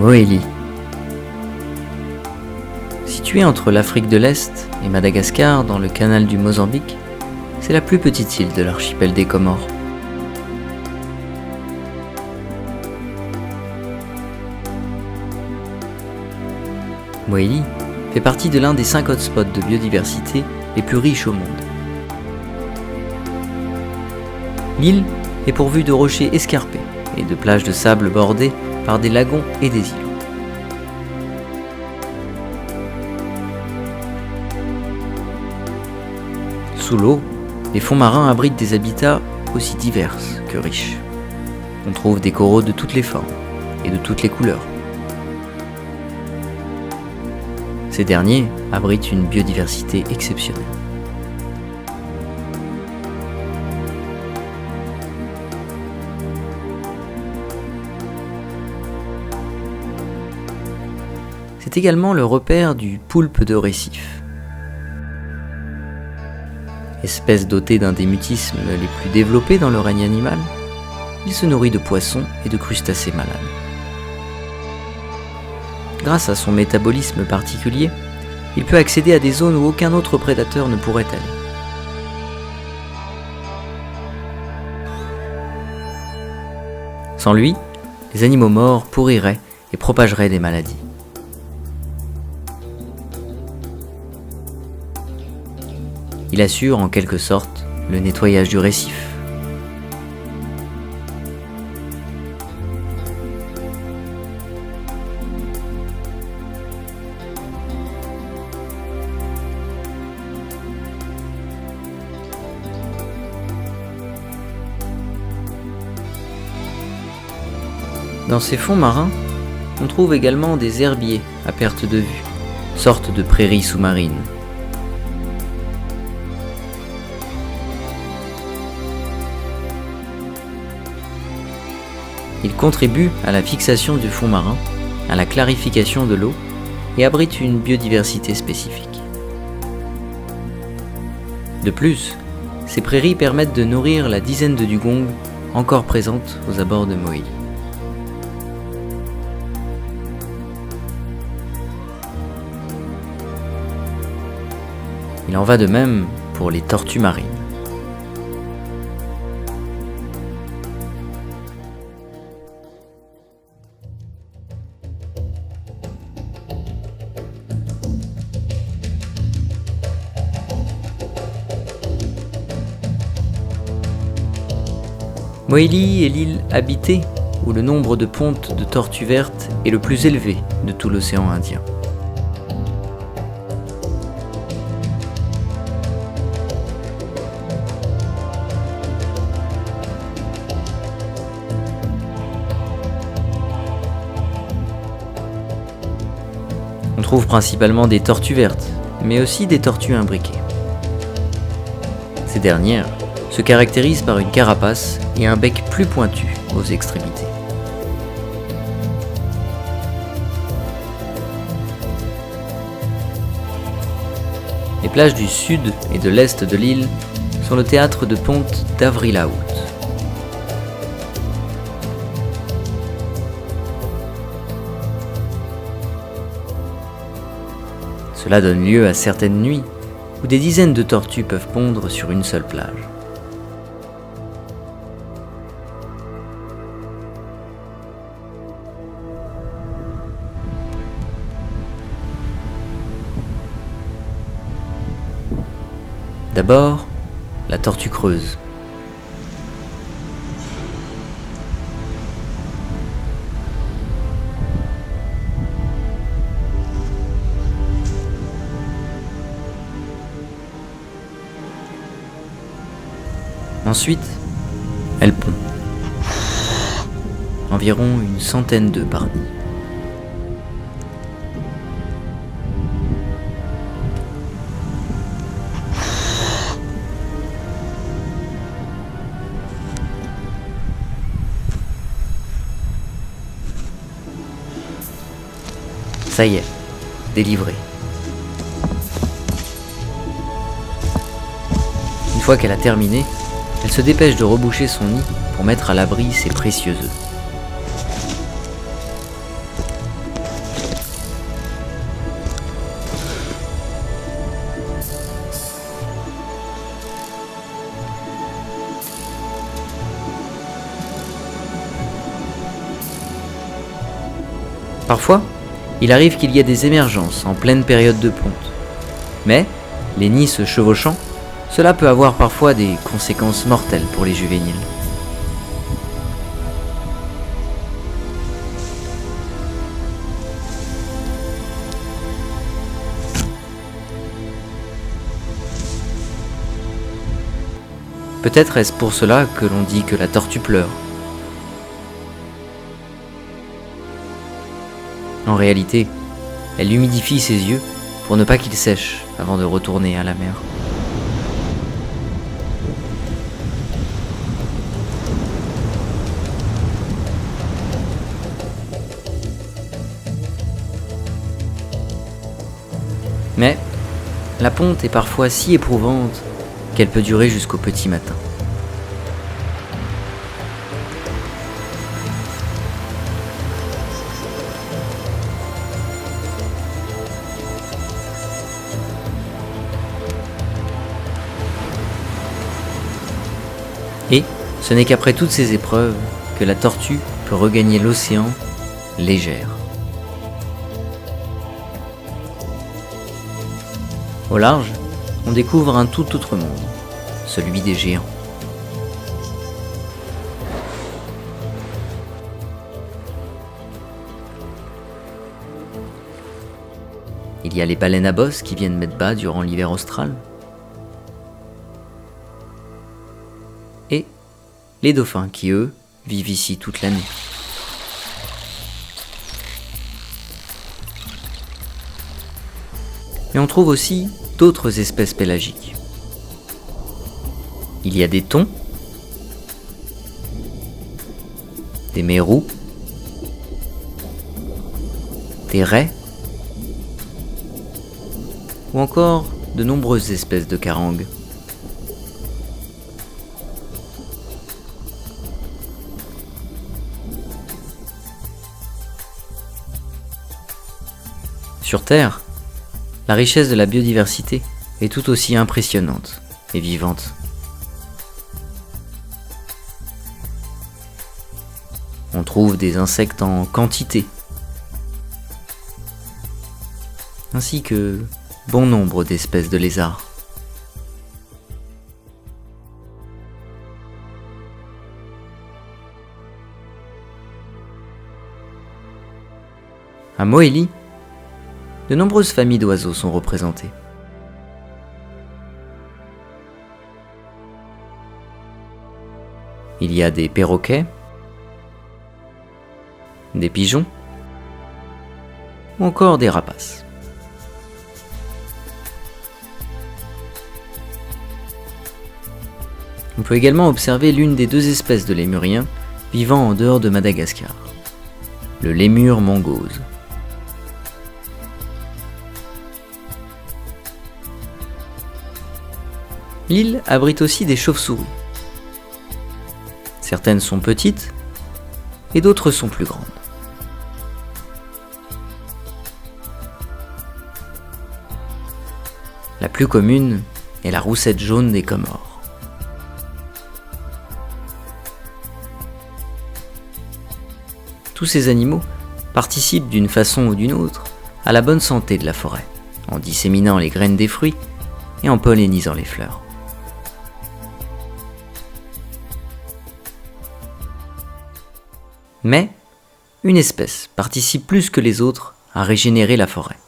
Mohéli. Située entre l'Afrique de l'Est et Madagascar dans le canal du Mozambique, c'est la plus petite île de l'archipel des Comores. Mohéli fait partie de l'un des 5 hotspots de biodiversité les plus riches au monde. L'île est pourvue de rochers escarpés et de plages de sable bordées par des lagons et des îlots. Sous l'eau, les fonds marins abritent des habitats aussi divers que riches. On trouve des coraux de toutes les formes et de toutes les couleurs. Ces derniers abritent une biodiversité exceptionnelle. C'est également le repère du poulpe de récif. Espèce dotée d'un des mutismes les plus développés dans le règne animal, il se nourrit de poissons et de crustacés malades. Grâce à son métabolisme particulier, il peut accéder à des zones où aucun autre prédateur ne pourrait aller. Sans lui, les animaux morts pourriraient et propageraient des maladies. Il assure en quelque sorte le nettoyage du récif. Dans ces fonds marins, on trouve également des herbiers à perte de vue, sorte de prairies sous-marines. Ils contribuent à la fixation du fond marin, à la clarification de l'eau et abritent une biodiversité spécifique. De plus, ces prairies permettent de nourrir la dizaine de dugongs encore présentes aux abords de Mohéli. Il en va de même pour les tortues marines. Mohéli est l'île habitée où le nombre de pontes de tortues vertes est le plus élevé de tout l'océan Indien. On trouve principalement des tortues vertes, mais aussi des tortues imbriquées. Ces dernières se caractérisent par une carapace et un bec plus pointu aux extrémités. Les plages du sud et de l'est de l'île sont le théâtre de pontes d'avril à août. Cela donne lieu à certaines nuits où des dizaines de tortues peuvent pondre sur une seule plage. D'abord, la tortue creuse. Ensuite, elle pond. Environ une centaine d'œufs par nid. Ça y est, délivrée. Une fois qu'elle a terminé, elle se dépêche de reboucher son nid pour mettre à l'abri ses précieux œufs. Parfois, il arrive qu'il y ait des émergences en pleine période de ponte. Mais, les nids se chevauchant, cela peut avoir parfois des conséquences mortelles pour les juvéniles. Peut-être est-ce pour cela que l'on dit que la tortue pleure. En réalité, elle humidifie ses yeux pour ne pas qu'ils sèchent avant de retourner à la mer. Mais la ponte est parfois si éprouvante qu'elle peut durer jusqu'au petit matin. Et ce n'est qu'après toutes ces épreuves que la tortue peut regagner l'océan légère. Au large, on découvre un tout autre monde, celui des géants. Il y a les baleines à bosse qui viennent mettre bas durant l'hiver austral. Et les dauphins qui, eux, vivent ici toute l'année. Mais on trouve aussi d'autres espèces pélagiques. Il y a des thons, des mérous, des raies, ou encore de nombreuses espèces de carangues. Sur Terre, la richesse de la biodiversité est tout aussi impressionnante et vivante. On trouve des insectes en quantité, ainsi que bon nombre d'espèces de lézards. À Mohéli, de nombreuses familles d'oiseaux sont représentées. Il y a des perroquets, des pigeons, ou encore des rapaces. On peut également observer l'une des deux espèces de lémuriens vivant en dehors de Madagascar, le lémur mongose. L'île abrite aussi des chauves-souris. Certaines sont petites et d'autres sont plus grandes. La plus commune est la roussette jaune des Comores. Tous ces animaux participent d'une façon ou d'une autre à la bonne santé de la forêt, en disséminant les graines des fruits et en pollinisant les fleurs. Mais une espèce participe plus que les autres à régénérer la forêt.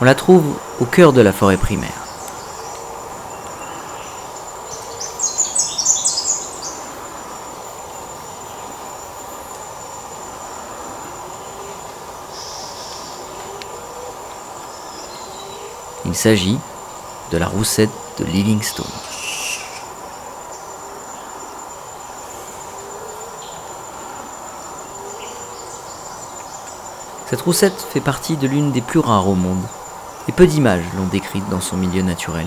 On la trouve au cœur de la forêt primaire. Il s'agit de la roussette de Livingstone. Cette roussette fait partie de l'une des plus rares au monde, et peu d'images l'ont décrite dans son milieu naturel.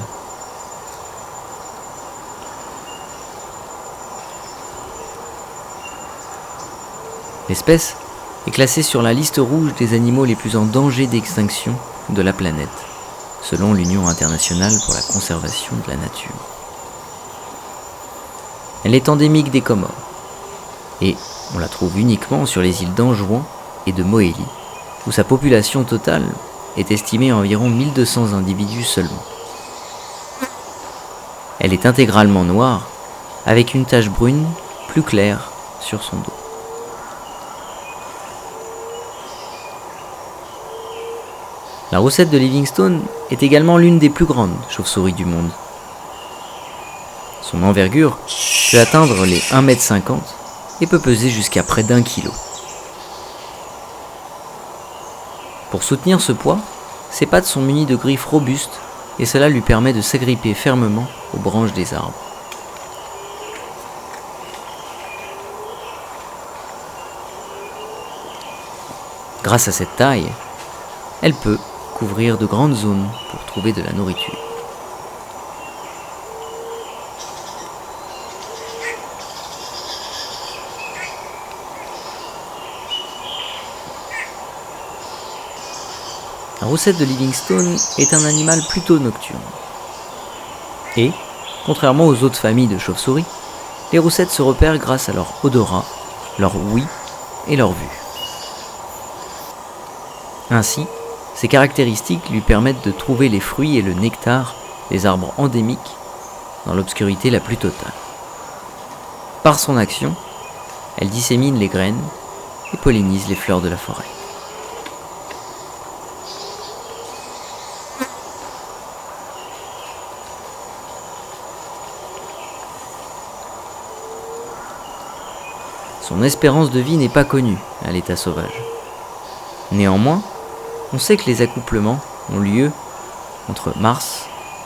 L'espèce est classée sur la liste rouge des animaux les plus en danger d'extinction de la planète, selon l'Union internationale pour la conservation de la nature. Elle est endémique des Comores, et on la trouve uniquement sur les îles d'Anjouan et de Mohéli, où sa population totale est estimée à environ 1200 individus seulement. Elle est intégralement noire, avec une tache brune plus claire sur son dos. La roussette de Livingstone est également l'une des plus grandes chauves-souris du monde. Son envergure peut atteindre les 1,50 m et peut peser jusqu'à près d'1 kg. Pour soutenir ce poids, ses pattes sont munies de griffes robustes et cela lui permet de s'agripper fermement aux branches des arbres. Grâce à cette taille, elle peut couvrir de grandes zones pour trouver de la nourriture. La roussette de Livingstone est un animal plutôt nocturne. Et, contrairement aux autres familles de chauves-souris, les roussettes se repèrent grâce à leur odorat, leur ouïe et leur vue. Ainsi, ces caractéristiques lui permettent de trouver les fruits et le nectar des arbres endémiques dans l'obscurité la plus totale. Par son action, elle dissémine les graines et pollinise les fleurs de la forêt. Son espérance de vie n'est pas connue à l'état sauvage. Néanmoins, on sait que les accouplements ont lieu entre mars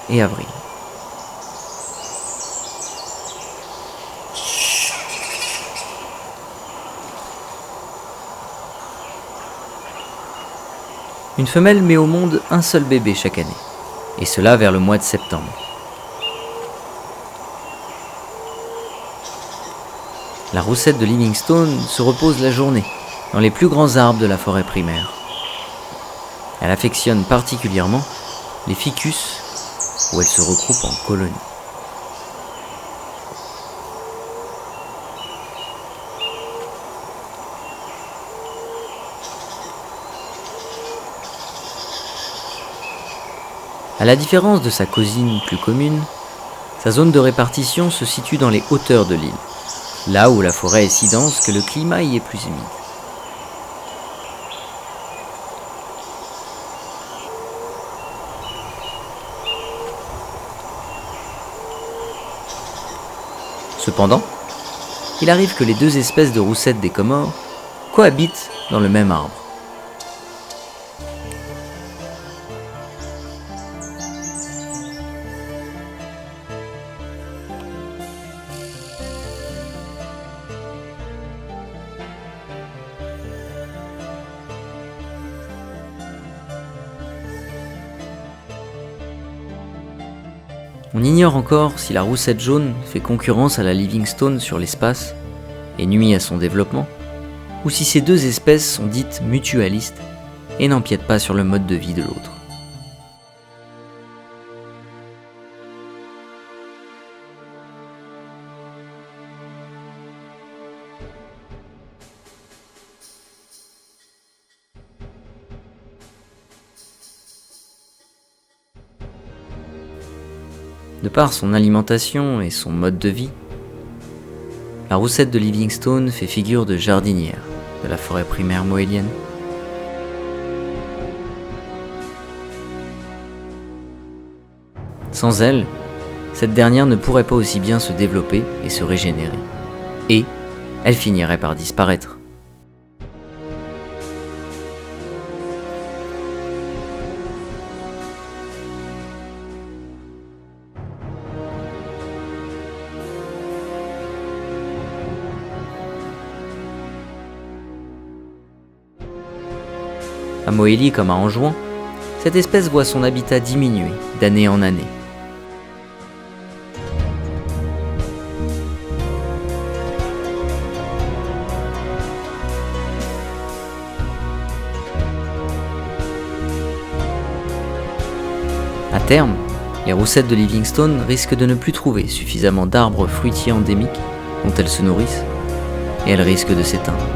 et avril. Une femelle met au monde un seul bébé chaque année, et cela vers le mois de septembre. La roussette de Livingstone se repose la journée dans les plus grands arbres de la forêt primaire. Elle affectionne particulièrement les ficus où elle se regroupe en colonies. À la différence de sa cousine plus commune, sa zone de répartition se situe dans les hauteurs de l'île, là où la forêt est si dense que le climat y est plus humide. Cependant, il arrive que les deux espèces de roussettes des Comores cohabitent dans le même arbre. On ignore encore si la roussette jaune fait concurrence à la Livingstone sur l'espace et nuit à son développement, ou si ces deux espèces sont dites mutualistes et n'empiètent pas sur le mode de vie de l'autre. De par son alimentation et son mode de vie, la roussette de Livingstone fait figure de jardinière de la forêt primaire mohélienne. Sans elle, cette dernière ne pourrait pas aussi bien se développer et se régénérer, et elle finirait par disparaître. À Mohéli comme à Anjouan, cette espèce voit son habitat diminuer d'année en année. À terme, les roussettes de Livingstone risquent de ne plus trouver suffisamment d'arbres fruitiers endémiques dont elles se nourrissent, et elles risquent de s'éteindre.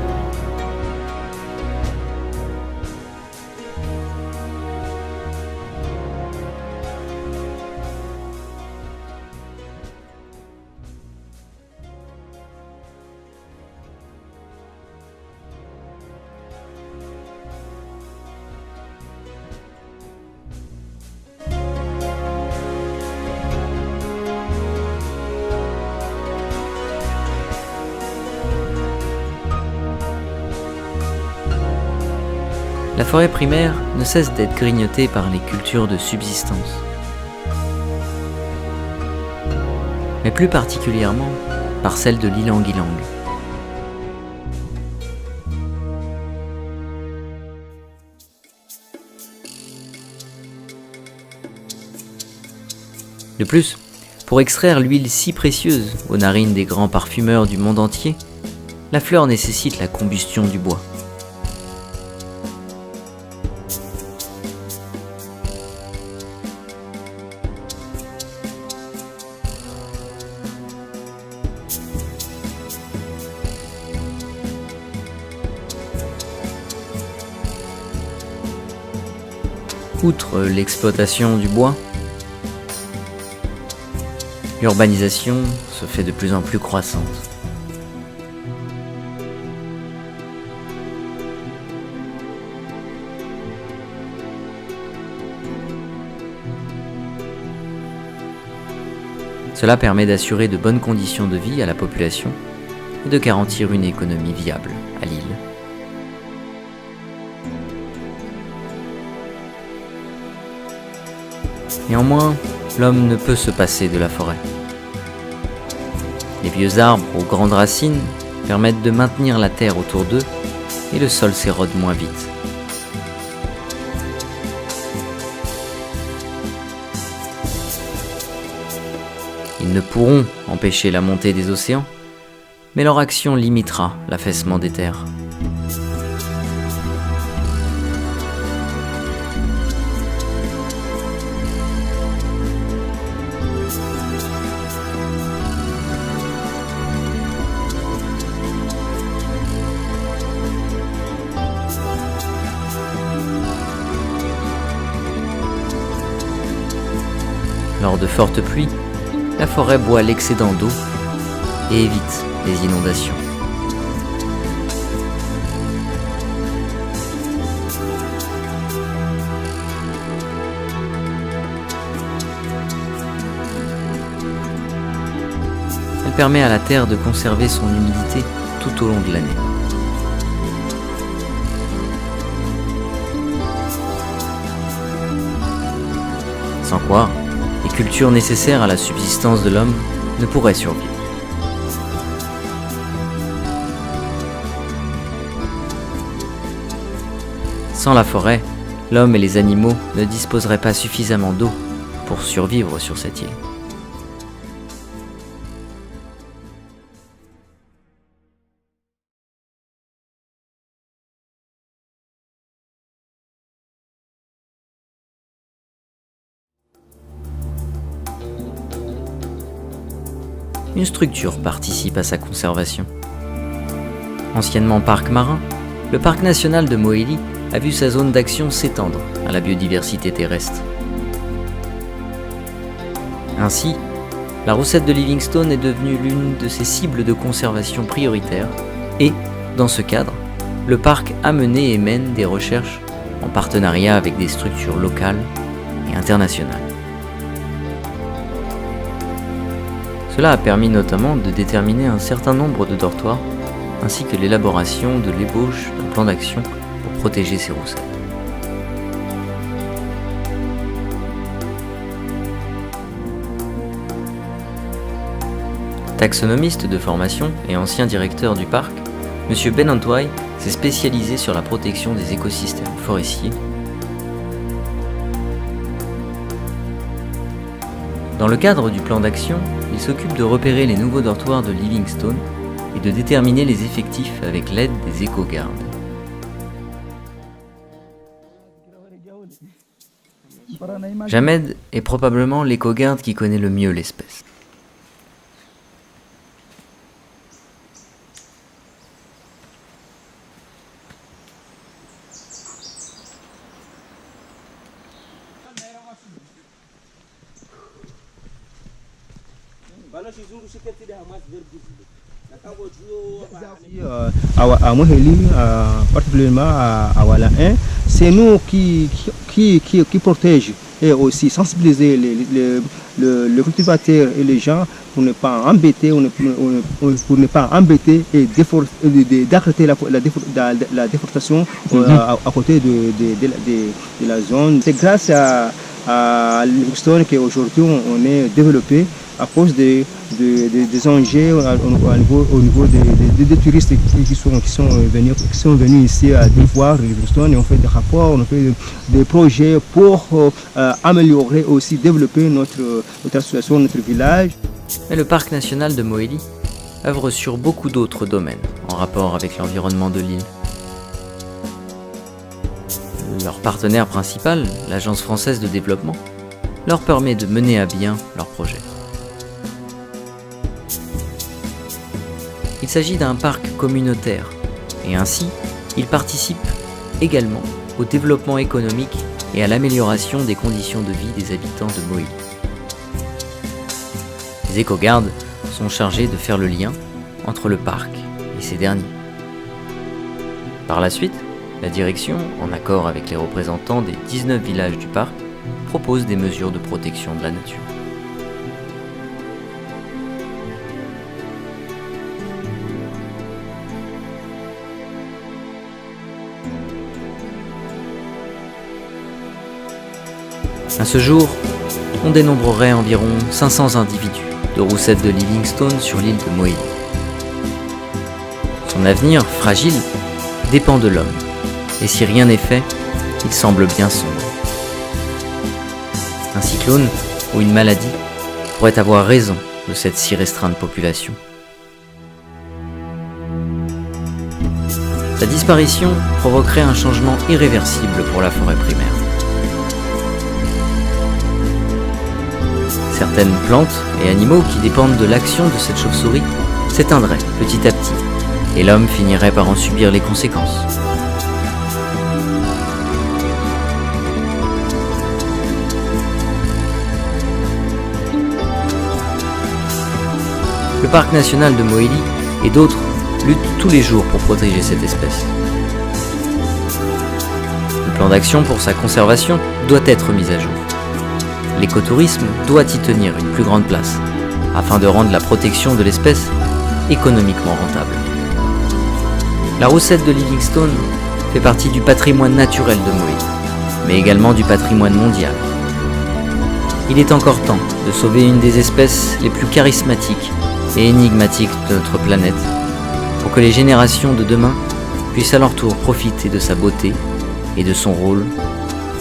La forêt primaire ne cesse d'être grignotée par les cultures de subsistance, mais plus particulièrement par celle de l'ilang-ilang. De plus, pour extraire l'huile si précieuse aux narines des grands parfumeurs du monde entier, la fleur nécessite la combustion du bois. Outre l'exploitation du bois, l'urbanisation se fait de plus en plus croissante. Cela permet d'assurer de bonnes conditions de vie à la population et de garantir une économie viable à l'île. Néanmoins, l'homme ne peut se passer de la forêt. Les vieux arbres aux grandes racines permettent de maintenir la terre autour d'eux et le sol s'érode moins vite. Ils ne pourront empêcher la montée des océans, mais leur action limitera l'affaissement des terres. Lors de fortes pluies, la forêt boit l'excédent d'eau et évite les inondations. Elle permet à la terre de conserver son humidité tout au long de l'année. Sans quoi, les cultures nécessaires à la subsistance de l'homme ne pourraient survivre. Sans la forêt, l'homme et les animaux ne disposeraient pas suffisamment d'eau pour survivre sur cette île. Une structure participe à sa conservation. Anciennement parc marin, le parc national de Mohéli a vu sa zone d'action s'étendre à la biodiversité terrestre. Ainsi, la roussette de Livingstone est devenue l'une de ses cibles de conservation prioritaires et, dans ce cadre, le parc a mené et mène des recherches en partenariat avec des structures locales et internationales. Cela a permis notamment de déterminer un certain nombre de dortoirs ainsi que l'élaboration de l'ébauche d'un plan d'action pour protéger ces roussettes. Taxonomiste de formation et ancien directeur du parc, M. Ben Antwai s'est spécialisé sur la protection des écosystèmes forestiers. Dans le cadre du plan d'action, il s'occupe de repérer les nouveaux dortoirs de Livingstone et de déterminer les effectifs avec l'aide des éco-gardes. Jamed est probablement l'éco-garde qui connaît le mieux l'espèce. À Moheli, particulièrement à Wala 1, c'est nous qui protège et aussi sensibiliser les cultivateurs et les gens pour ne pas embêter, pour ne pas embêter et d'arrêter la déforestation à côté de la zone. C'est grâce à Livingstone qu'aujourd'hui on est développé à cause des enjeux au niveau des touristes qui sont venus ici à voir Livingstone, et on fait des rapports, on fait des projets pour améliorer aussi, développer notre association, notre village. Mais le parc national de Mohéli œuvre sur beaucoup d'autres domaines en rapport avec l'environnement de l'île. Leur partenaire principal, l'Agence française de développement, leur permet de mener à bien leurs projets. Il s'agit d'un parc communautaire et ainsi, ils participent également au développement économique et à l'amélioration des conditions de vie des habitants de Mohéli. Les éco-gardes sont chargés de faire le lien entre le parc et ces derniers. Par la suite, la direction, en accord avec les représentants des 19 villages du parc, propose des mesures de protection de la nature. À ce jour, on dénombrerait environ 500 individus de Roussette de Livingstone sur l'île de Mohéli. Son avenir, fragile, dépend de l'homme, et si rien n'est fait, il semble bien sombre. Un cyclone ou une maladie pourrait avoir raison de cette si restreinte population. Sa disparition provoquerait un changement irréversible pour la forêt primaire. Certaines plantes et animaux qui dépendent de l'action de cette chauve-souris s'éteindraient petit à petit, et l'homme finirait par en subir les conséquences. Le parc national de Mohéli et d'autres luttent tous les jours pour protéger cette espèce. Le plan d'action pour sa conservation doit être mis à jour. L'écotourisme doit y tenir une plus grande place, afin de rendre la protection de l'espèce économiquement rentable. La Roussette de Livingstone fait partie du patrimoine naturel de Mohéli, mais également du patrimoine mondial. Il est encore temps de sauver une des espèces les plus charismatiques et énigmatiques de notre planète, pour que les générations de demain puissent à leur tour profiter de sa beauté et de son rôle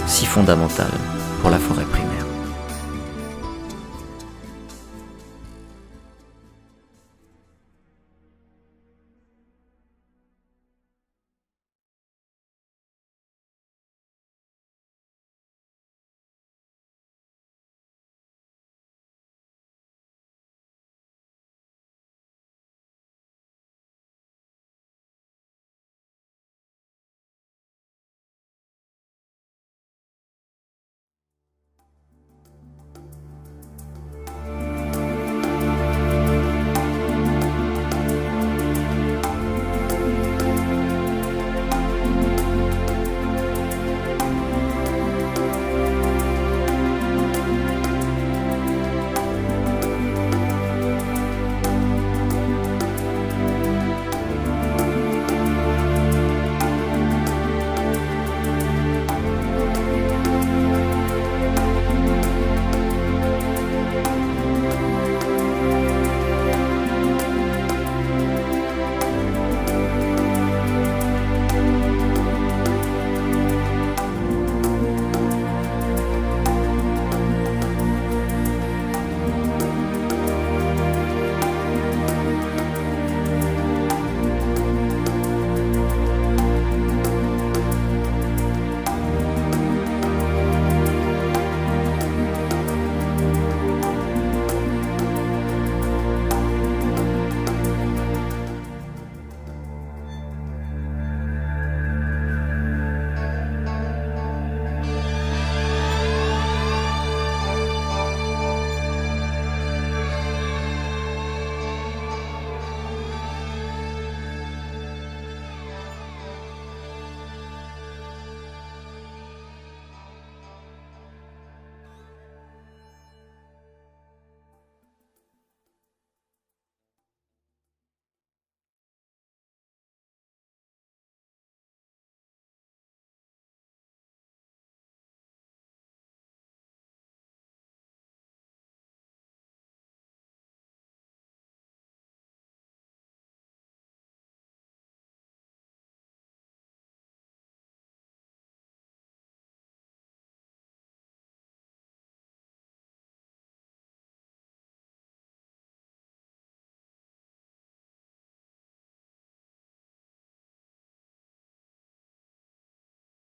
si fondamental pour la forêt primaire.